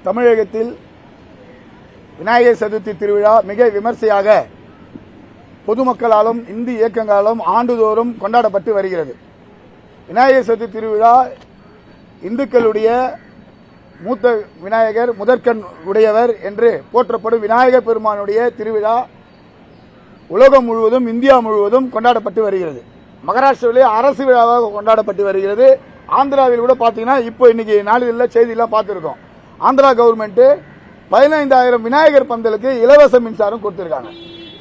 தமிழகத்தில் விநாயகர் சதுர்த்தி திருவிழா மிக விமர்சையாக பொதுமக்களாலும் இந்து இயக்கங்களாலும் ஆண்டுதோறும் கொண்டாடப்பட்டு வருகிறது. விநாயகர் சதுர்த்தி திருவிழா இந்துக்களுடைய மூத்த விநாயகர், முதற்கண் உடையவர் என்று போற்றப்படும் விநாயகர் பெருமானுடைய திருவிழா உலகம் முழுவதும், இந்தியா முழுவதும் கொண்டாடப்பட்டு வருகிறது. மகாராஷ்டிராவிலே அரசு விழாவாக கொண்டாடப்பட்டு வருகிறது. ஆந்திராவில் கூட பார்த்தீங்கன்னா இப்போ இன்னைக்கு நாளிதழில் செய்தியெல்லாம் பார்த்துருக்கோம். ஆந்திரா கவர்மெண்ட் 15,000 விநாயகர் பந்தலுக்கு இலவச மின்சாரம் கொடுத்திருக்காங்க.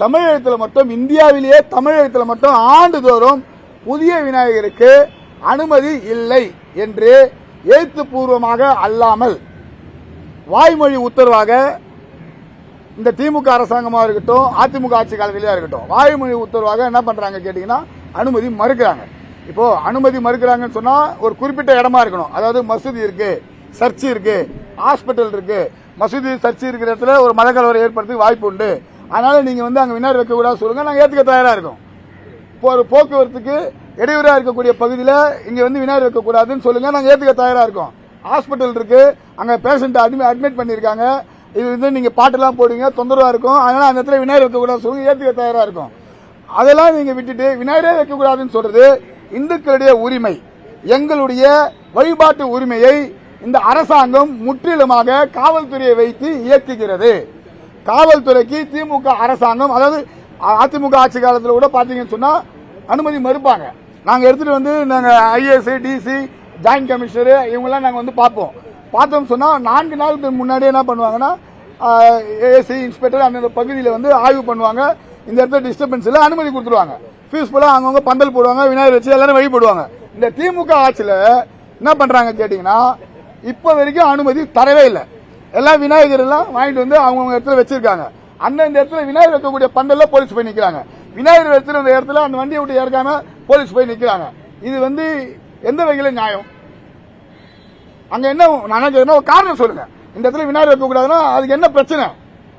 தமிழகத்தில் மட்டும், இந்தியாவிலேயே தமிழகத்தில் மட்டும் ஆண்டுதோறும் புதிய விநாயகருக்கு அனுமதி இல்லை என்று எழுத்துப்பூர்வமாக அல்லாமல் வாய்மொழி உத்தரவாக இந்த திமுக அரசாங்கமாக இருக்கட்டும், அதிமுக ஆட்சி காலத்திலேயே இருக்கட்டும், வாய்மொழி உத்தரவாக என்ன பண்றாங்க கேட்டீங்கன்னா அனுமதி மறுக்கிறாங்க. இப்போ அனுமதி மறுக்கிறாங்கன்னு சொன்னா ஒரு குறிப்பிட்ட இடமா இருக்கணும். அதாவது மசூதி இருக்கு, சர்ச்சு இருக்கு, ஹாஸ்பிட்டல் இருக்கு. மசூதி, சர்ச்சு இருக்கிற இடத்துல ஒரு மதக்கலவரம் ஏற்படுறதுக்கு வாய்ப்பு உண்டு. அதனால நீங்க அங்க விநாயகர் வைக்க கூடாது சொல்லுங்க, நாங்க ஏத்துக்க தயாரா இருக்கோம். ஒரு போக்குவரத்துக்கு இடையூறா இருக்கக்கூடிய பகுதியில் இங்க விநாயகர் வைக்க கூடாதுன்னு சொல்லுங்க, நாங்க ஏத்துக்க தயாரா இருக்கோம். ஹாஸ்பிட்டல் இருக்கு, அங்க பேஷண்ட் அட்மிட் பண்ணிருக்காங்க, இது நீங்க பாட்டெல்லாம் போடுவீங்க, தொந்தரவா இருக்கும், அதனால அந்த இடத்துல விநாயகர் வைக்க கூடாது சொல்லுங்க, ஏத்துக்க தயாரா இருக்கும். அதெல்லாம் நீங்க விட்டுட்டு விநாயகரே வைக்க கூடாதுன்னு சொல்றது இந்துக்களுடைய உரிமை, எங்களுடைய வழிபாட்டு உரிமையை இந்த அரசாங்கம் முற்றிலுமாக காவல்துறையை வைத்து இயக்குகிறது. காவல்துறைக்கு திமுக அரசாங்கம், அதாவது அதிமுக ஆட்சி காலத்தில் கூட பாத்தீங்கன்னு சொன்னா அனுமதி மறுப்பாங்க. நாங்க எடுத்துட்டு நாங்க ஐஏஎஸ், டிசி, ஜாயிண்ட் கமிஷனர் இவங்கெல்லாம் நாங்க பார்த்தோம் சொன்னா 4 நாளுக்கு முன்னாடியே என்ன பண்ணுவாங்கன்னா ஏசி இன்ஸ்பெக்டர் அந்த பகுதியில் ஆய்வு பண்ணுவாங்க. இந்த இடத்துல டிஸ்டர்பன்ஸ் இல்ல, அனுமதி கொடுத்துருவாங்க. பீஸ்ஃபுல்லா அவங்கவுங்க பந்தல் போடுவாங்க, விநாயகர் வச்சு எல்லாரும் வழிபடுவாங்க. இந்த திமுக ஆட்சியில் என்ன பண்றாங்க கேட்டீங்கன்னா இப்ப வரைக்கும் அனுமதி தரவே இல்லை. எல்லா விநாயகர் எல்லாம் வாங்கிட்டு அவங்க இடத்துல வச்சிருக்காங்க. அந்த இடத்துல விநாயகர் வைக்கக்கூடிய பந்தல்ல போலீஸ் போய் நிக்கிறாங்க. விநாயகர் வச்சிருந்த இடத்துல அந்த வண்டியை விட்டு இறக்காம போலீஸ் போய் நிக்கிறாங்க. இது எந்த வகையில நியாயம்? அங்க என்ன காரணம் சொல்லுங்க. இந்த இடத்துல விநாயகர் வைக்க கூடாதுன்னா அதுக்கு என்ன பிரச்சனை?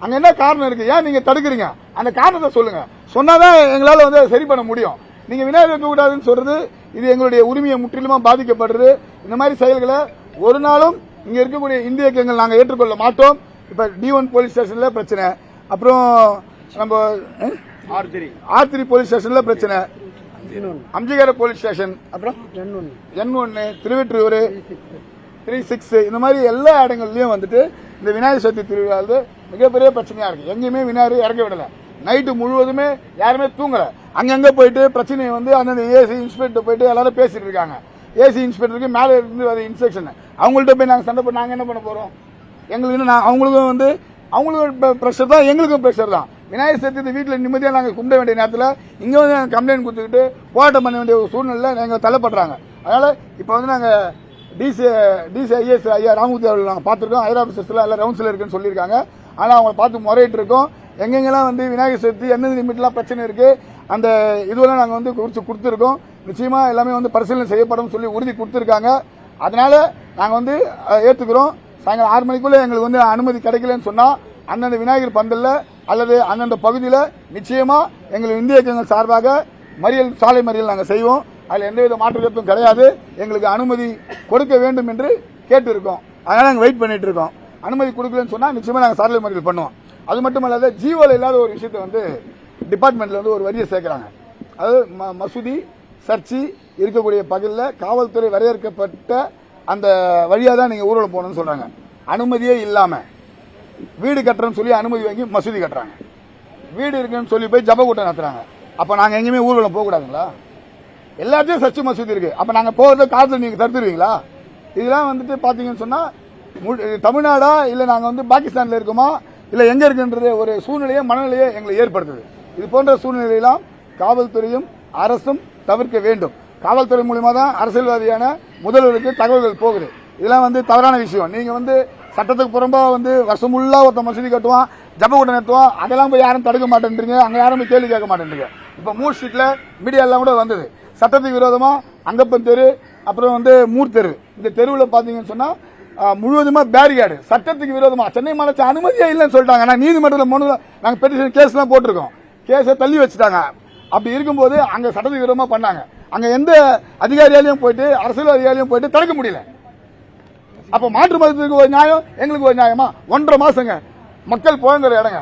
அங்க என்ன காரணம் இருக்கு? ஏன் நீங்க தடுக்கிறீங்க? அந்த காரணத்தை சொல்லுங்க. சொன்னாதான் எங்களால சரி பண்ண முடியும். நீங்க விநாயகர் வைக்க கூடாதுன்னு சொல்றது இது எங்களுடைய உரிமையை முற்றிலுமா பாதிக்கப்படுறது. இந்த மாதிரி செயல்களை ஒரு நாளும் இங்க இருக்கக்கூடிய இந்திய இயக்கங்கள் நாங்க ஏற்றுக்கொள்ள மாட்டோம். இப்ப D1 போலீஸ் ஸ்டேஷன்ல பிரச்சனை, அப்புறம் நம்ம R3 போலீஸ் ஸ்டேஷன்ல பிரச்சனை, அம்ஜிகர போலீஸ் ஸ்டேஷன், அப்புறம் N1 திருவெற்றியூர் 36 இந்த மாதிரி எல்லா இடங்கள்லயும் இந்த விநாயகர் சதுர்த்தி திருவிழா மிகப்பெரிய பிரச்சனையா இருக்கு. எங்கேயுமே விநாயகர் இறக்க விடல. நைட்டு முழுவதுமே யாருமே தூங்கல. அங்கங்க போயிட்டு பிரச்சனையை அந்த ஏசி இன்ஸ்பெக்டர் போயிட்டு எல்லாரும் பேசிட்டு இருக்காங்க. ஏசி இன்ஸ்பெக்டருக்கு மேல இருந்து இன்ஸ்ட்ரக்ஷன், அவங்கள்ட்ட போய் நாங்க சண்டை போட்டு நாங்க என்ன பண்ண போறோம்? எங்களுக்கு அவங்களுக்கும் பிரஷர் தான், எங்களுக்கும் பிரஷர் தான். விநாயகர் சதுர்த்தி வீட்டில் நிம்மதியாக நாங்கள் கும்பிட வேண்டிய நேரத்தில் இங்கே கம்ப்ளைண்ட் கொடுத்துக்கிட்டு போராட்டம் பண்ண வேண்டிய ஒரு சூழ்நிலை எங்கள் தள்ளப்படுறாங்க. அதனால இப்போ நாங்கள் டிசி ஐஎஸ் ஐயா ராமூர்த்தி அவர்கள் நாங்கள் பார்த்துருக்கோம். ஹையர் ஆஃபீஸர்ஸ்ல எல்லாம் ரவுண்ட்ஸில் இருக்குன்னு சொல்லியிருக்காங்க. ஆனால் அவங்களை பார்த்து முறையிட்டு இருக்கோம். எங்கெங்கெல்லாம் விநாயகர் சதுர்த்தி எந்தெந்த லிமிட்லாம் பிரச்சனை இருக்கு, அந்த இதுவெல்லாம் நாங்கள் குறித்து கொடுத்துருக்கோம். நிச்சயமா எல்லாமே பரிசீலனை செய்யப்படும் சொல்லி உறுதி கொடுத்துருக்காங்க. அதனால நாங்கள் ஏற்றுக்கிறோம். சாயங்காலம் 6 மணிக்குள்ள எங்களுக்கு அனுமதி கிடைக்கலன்னு சொன்னா அந்தந்த விநாயகர் பந்தல்ல அல்லது அந்தந்த பகுதியில் நிச்சயமா எங்கள் இந்திய இயக்கங்கள் சார்பாக மறியல், சாலை மறியல் நாங்கள் செய்வோம். அதில் எந்தவித மாற்று கருத்தும் கிடையாது. எங்களுக்கு அனுமதி கொடுக்க வேண்டும் என்று கேட்டு இருக்கோம். அதனால நாங்கள் வெயிட் பண்ணிட்டு இருக்கோம். அனுமதி கொடுக்கலன்னு சொன்னா நிச்சயமா நாங்கள் சாலை மறியல் பண்ணுவோம். அது மட்டும் இல்லாத ஜீவோல இல்லாத ஒரு விஷயத்தை டிபார்ட்மெண்ட்ல ஒரு வரியை சேர்க்கிறாங்க. அதாவது மசூதி, சர்ச்சி இருக்கக்கூடிய பகுதியில் காவல்துறை வரையறுக்கப்பட்ட அந்த வழியா தான் நீங்க ஊர்வலம் போகணும்னு சொல்றாங்க. அனுமதியே இல்லாம வீடு கட்டுறோம்னு சொல்லி அனுமதி வாங்கி மசூதி கட்டுறாங்க. வீடு இருக்குன்னு சொல்லி போய் ஜப கூட்டம் நடத்துறாங்க. அப்ப நாங்க எங்கேயுமே ஊர்வலம் போக கூடாதுங்களா? எல்லாத்தையும் சர்ச்சு மசூதி இருக்கு. அப்ப நாங்க போறது காலத்துல நீங்க தடுத்துருவீங்களா? இதெல்லாம் பாத்தீங்கன்னு சொன்னா தமிழ்நாடா இல்ல நாங்க பாகிஸ்தான்ல இருக்கோமா இல்ல எங்க இருக்குன்றது ஒரு சூழ்நிலையை, மனநிலையை எங்களை ஏற்படுத்துது. இது போன்ற சூழ்நிலையெல்லாம் காவல்துறையும் அரசும் தவிர்க்க வேண்டும். காவல்துறை மூலமா தான் அரசியல்வாதியான முதல்வருக்கு தகவல்கள் போகுது. இதெல்லாம் தவறான விஷயம். நீங்க சட்டத்துக்கு புறம்பா வருஷம் ஃபுல்லா ஒருத்த மசூதி கட்டுவான், ஜப கூட்டம் நடத்துவான், அதெல்லாம் போய் யாரும் தடுக்க மாட்டேன்றீங்க, அங்க யாரும் கேள்வி கேட்க மாட்டேன்றீங்க. இப்ப மூர் ஸ்ட்ரீட்ல மீடியா எல்லாம் கூட வந்தது. சட்டத்துக்கு விரோதமா அங்கப்பன் தெரு, அப்புறம் மூர் தெரு, இந்த தெருவில் பாத்தீங்கன்னு சொன்னா முழுவதுமா பேரிகார்டு, சட்டத்துக்கு விரோதமா சென்னை மாநகராட்சி அனுமதியே இல்லைன்னு சொல்லிட்டாங்க. நான் நீதிமன்றத்தில் நாங்க பெட்டிஷன் கேஸ் எல்லாம் போட்டிருக்கோம். கேஸை தள்ளி வச்சுட்டாங்க. அப்படி இருக்கும்போது அங்க சட்டத்துக்கு விரோதமா பண்ணாங்க. அங்க எந்த அதிகாரியாலையும் போயிட்டு அரசியல் அதிகாரியும் போயிட்டு தடுக்க முடியல. அப்ப மாற்று மதத்துக்கு ஒரு நியாயம், எங்களுக்கு ஒரு நியாயமா? 1.5 மாசங்க மக்கள் புழங்குற இடங்க,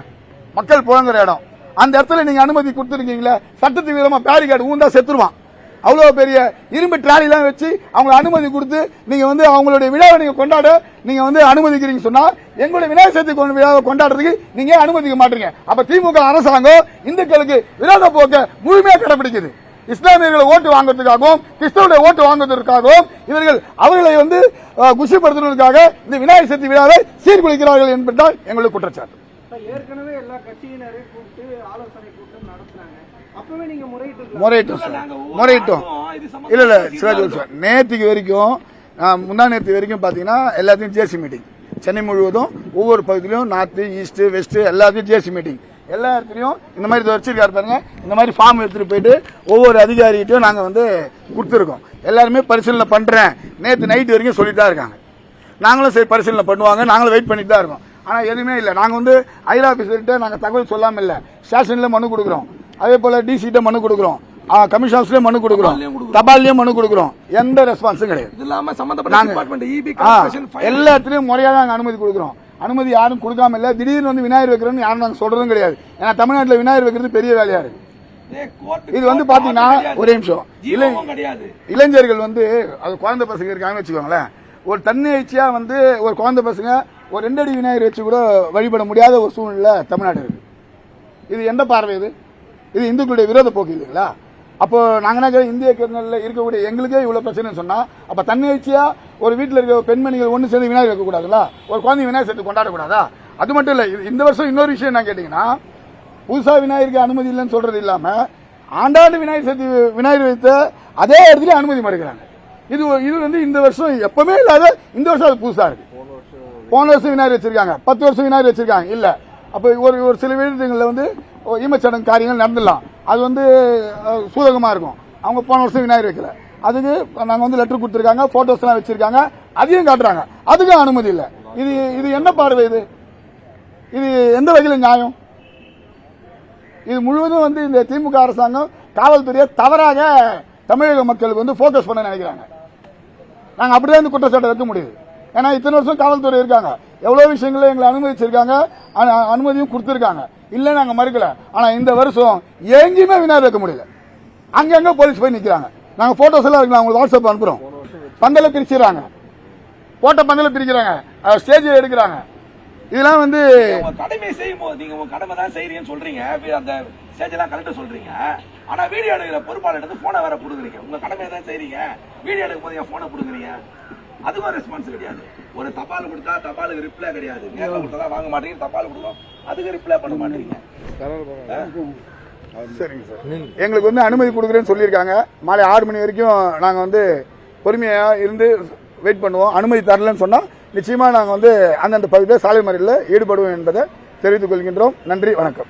மக்கள் புழங்குற இடம். அந்த இடத்துல நீங்க அனுமதி கொடுத்துருக்கீங்களே, சட்டத்துக்கு விதமா பேரிகார்டு ஊந்தா செத்துருவான். அவ்வளவு பெரிய இரும்பு டிராலிலாம் வச்சு அவங்க அனுமதி கொடுத்து நீங்க வந்து அவங்களுடைய விழாவை நீங்க கொண்டாட நீங்க வந்து அனுமதிக்கிறீங்க சொன்னா, எங்களுடைய விநாயகர் சதுர்த்தி விழாவை கொண்டாடுறதுக்கு நீங்க அனுமதிக்க மாட்டீங்க. அப்ப திமுக அரசாங்கம் இந்துக்களுக்கு விரோத போக்க முழுமையா கடைபிடிக்குது. இஸ்லாமியர்களை ஓட்டு வாங்குறதுக்காகவும் கிறிஸ்தவர்களை ஓட்டு வாங்குவதற்காகவும் இவர்கள் அவர்களை வந்து குஷிப்படுத்துவதற்காக இந்த விநாயகர் சதுர்த்தி விழாவை சீர்குலைக்கிறார்கள் என்பதால் எங்களுக்கு குற்றச்சாட்டு. ஏற்கனவே எல்லா கட்சியினரை கூப்பிட்டு ஆலோசனை கூட்டம் நடத்துறாங்க. அப்பவே நீங்க முறையிட்டோம். இல்ல சிவாஜி, நேற்றுக்கு வரைக்கும் முந்தா நேற்று வரைக்கும் பாத்தீங்கன்னா எல்லாத்தையும் ஜேசி மீட்டிங், சென்னை முழுவதும் ஒவ்வொரு பகுதியிலும் நார்த் ஈஸ்ட் வெஸ்ட் எல்லாத்தையும் ஜேசி மீட்டிங். எல்லா இடத்துலையும் இந்த மாதிரி வச்சிருக்காரு பாருங்க, இந்த மாதிரி ஃபார்ம் எடுத்துட்டு போயிட்டு ஒவ்வொரு அதிகாரிகிட்டையும் நாங்க வந்து கொடுத்துருக்கோம். எல்லாருமே பரிசீலனை பண்றேன் நேற்று நைட் வரைக்கும் சொல்லிட்டு தான் இருக்காங்க. நாங்களும் சரி பரிசீலனை பண்ணுவாங்க, நாங்களும் வெயிட் பண்ணிட்டு தான் இருக்கோம். ஆனா எதுவுமே இல்லை. நாங்க வந்து ஐஆர் ஆபீசர்கிட்ட நாங்க தகவல் சொல்லாம இல்ல, ஸ்டேஷன்ல மனு கொடுக்குறோம், அதே போல டிசிட்ட மனு கொடுக்குறோம், கமிஷன் ஆஃபீஸ்லயும் மனு கொடுக்குறோம், தபால்லயும் மனு கொடுக்குறோம். எந்த ரெஸ்பான்ஸும் கிடையாது. எல்லா இடத்துலயும் முறையாக நாங்க அனுமதி கொடுக்குறோம். அனுமதி யாரும் கொடுக்காம இல்ல. திடீர்னு வந்து விநாயகர் வைக்கிறோம்னு யாரும் நாங்க சொல்றதும் கிடையாது. ஏன்னா தமிழ்நாட்டில் விநாயகர் வைக்கிறது பெரிய வேலையா இருக்கு. இது வந்து பாத்தீங்கன்னா ஒரே நிமிஷம், இளைஞர்கள் வந்து அது குழந்தை பசங்க இருக்காங்கன்னு வச்சுக்கோங்களேன், ஒரு தன்னிச்சையா வந்து ஒரு குழந்தை பசங்க ஒரு 2 அடி விநாயகர் வச்சு கூட வழிபட முடியாத ஒரு சூழ்நிலை தமிழ்நாடு இருக்கு. இது எந்த பார்வை? இது இந்துக்களுடைய விரோத போக்கு இல்லைங்களா? அப்போ நாங்க இந்திய இருக்கக்கூடிய எங்களுக்கே இவ்வளவு பிரச்சனை சொன்னா, அப்ப தன்னிச்சையா ஒரு வீட்டில் இருக்க பெண்மணிகள் ஒன்று சேர்ந்து விநாயகர் வைக்க கூடாதுங்களா? ஒரு குழந்தை விநாயகர் சேர்த்து கொண்டாடக்கூடாதா? அது மட்டும் இல்ல, இந்த வருஷம் இன்னொரு விஷயம் என்ன கேட்டீங்கன்னா, புதுசா விநாயகருக்கு அனுமதி இல்லைன்னு சொல்றது இல்லாம ஆண்டாண்டு விநாயகர் சேர்த்து விநாயகர் வைத்த அதே இடத்துல அனுமதி மறுக்கிறாங்க. இது வந்து இந்த வருஷம் எப்பவுமே இல்லாத, இந்த வருஷம் அது புதுசா இருக்கு. போன வருஷம் விநாயகர் வச்சிருக்காங்க, 10 வருஷம் விநாயகர் வச்சிருக்காங்க இல்ல. அப்ப ஒரு சில வீடுகளில் வந்து ஈமச்சடங்கு காரியங்கள் நடந்துடலாம், அது வந்து சூதகமா இருக்கும். அவங்க போன வருஷம் விநாயகர் வைக்கல, அதுக்கு நாங்க வந்து லெட்டர் கொடுத்திருக்காங்க, போட்டோஸ் எல்லாம் வச்சிருக்காங்க, அதையும் காட்டுறாங்க, அதுக்கும் அனுமதி இல்ல. இது என்ன பார்வை? இது எந்த வகையில நியாயம்? இது முழுவதும் வந்து இந்த திமுக அரசாங்கம் காவல்துறையை தவறாக தமிழக மக்களுக்கு வந்து போக்கஸ் பண்ண நினைக்கிறாங்க. நாங்க அப்படிதான் இந்த குற்றச்சாட்டை வைக்க முடியுது. ஏன்னா இத்தனை வருஷம் காவல்துறை இருக்காங்க, எவ்வளவு விஷயங்களை எங்களை அனுமதிச்சிருக்காங்க, அனுமதியும் கொடுத்திருக்காங்க, இல்ல நாங்க மறுக்கல. ஆனா இந்த வருஷம் எங்கேயுமே விநாயகர் வைக்க முடியல. அங்கங்க போலீஸ் போய் நிக்கிறாங்க. நாங்க போட்டோஸ் எல்லாம் இருக்கு, உங்களுக்கு வாட்ஸ்அப் அனுப்புறோம். பந்தல பிரிச்சுறாங்க, போட்ட பந்தல பிரிக்கிறாங்க, ஸ்டேஜ் எடுக்கிறாங்க. இதெல்லாம் வந்து கடமை செய்யும் போது நீங்க உங்க கடமை தான் செய்றீங்கன்னு சொல்றீங்க, அந்த ஸ்டேஜ் எல்லாம் கரெக்டா சொல்றீங்க. ஆனா வீடியோ எடுக்கிற பொறுப்பாளர் போனை வேற கொடுக்குறீங்க. உங்க கடமையை தான் செய்றீங்க, வீடியோ எடுக்கும் போது போனை கொடுக்குறீங்க, அதுவும் ரெஸ்பான்ஸ் கிடையாது. ஒரு தபால் கொடுத்தா தபாலுக்கு ரிப்ளை கிடையாது, நேரில் கொடுத்தா வாங்க மாட்டீங்க, தபால் கொடுத்தோம் அதுக்கு ரிப்ளை பண்ண மாட்டீங்க. சரிங்க சார், எங்களுக்கு வந்து அனுமதி கொடுக்குறேன்னு சொல்லியிருக்காங்க. மாலை 6 மணி வரைக்கும் நாங்க வந்து பொறுமையா இருந்து வெயிட் பண்ணுவோம். அனுமதி தரலன்னு சொன்னா நிச்சயமா நாங்க வந்து அந்தந்த பகுதியில் சாலை மறியலில் ஈடுபடுவோம் என்பதை தெரிவித்துக் கொள்கின்றோம். நன்றி, வணக்கம்.